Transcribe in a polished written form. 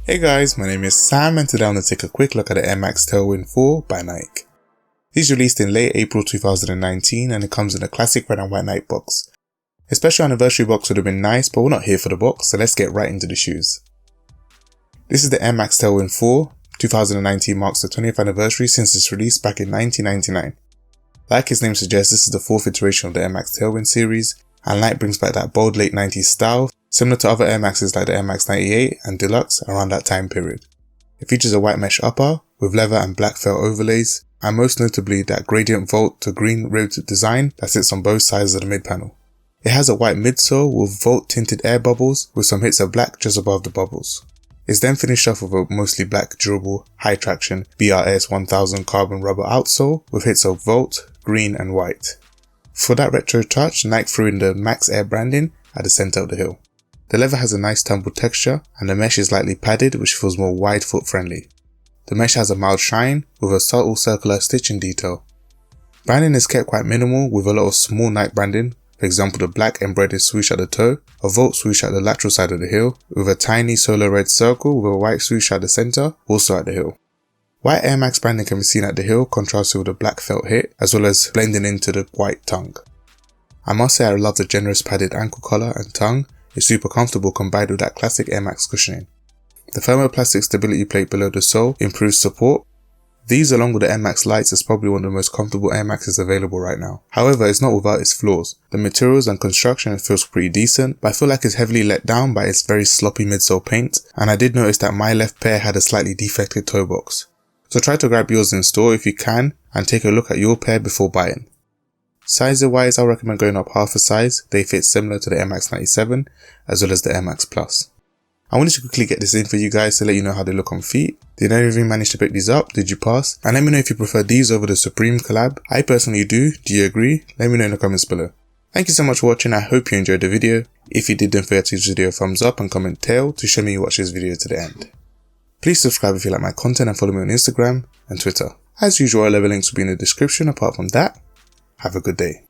Hey guys, my name is Sam and today I'm going to take a quick look at the Air Max Tailwind 4 by Nike. These released in late April 2019 and it comes in a classic red and white Nike box. A special anniversary box would have been nice, but we're not here for the box, so let's get right into the shoes. This is the Air Max Tailwind 4. 2019 marks the 20th anniversary since its release back in 1999. Like its name suggests, this is the 4th iteration of the Air Max Tailwind series, and Nike brings back that bold late 90s style, similar to other Air Maxes like the Air Max 98 and Deluxe around that time period. It features a white mesh upper with leather and black felt overlays, and most notably that gradient vault to green ribbed design that sits on both sides of the mid panel. It has a white midsole with vault tinted air bubbles with some hits of black just above the bubbles. It's then finished off with a mostly black durable high traction BRS 1000 carbon rubber outsole with hits of vault, green and white. For that retro touch, Nike threw in the Max Air branding at the center of the heel. The leather has a nice tumbled texture and the mesh is lightly padded, which feels more wide foot friendly. The mesh has a mild shine with a subtle circular stitching detail. Branding is kept quite minimal with a lot of small Nike branding, for example the black embroidered swoosh at the toe, a vault swoosh at the lateral side of the heel, with a tiny solar red circle with a white swoosh at the center, also at the heel. White Air Max branding can be seen at the heel, contrasted with the black felt hit, as well as blending into the white tongue. I must say I love the generous padded ankle collar and tongue. It's super comfortable combined with that classic Air Max cushioning. The thermoplastic stability plate below the sole improves support. These along with the Air Max Lights is probably one of the most comfortable Air Maxes available right now. However, it's not without its flaws. The materials and construction feels pretty decent, but I feel like it's heavily let down by its very sloppy midsole paint, and I did notice that my left pair had a slightly defected toe box. So try to grab yours in store if you can and take a look at your pair before buying. Size wise, I recommend going up half a size. They fit similar to the Air Max 97 as well as the Air Max Plus. I wanted to quickly get this in for you guys to let you know how they look on feet. Did any of you manage to pick these up? Did you pass? And let me know if you prefer these over the Supreme collab. I personally do. Do you agree? Let me know in the comments below. Thank you so much for watching. I hope you enjoyed the video. If you did, don't forget to give this video a thumbs up and comment tail to show me you watched this video to the end. Please subscribe if you like my content and follow me on Instagram and Twitter. As usual, all level links will be in the description. Apart from that, have a good day.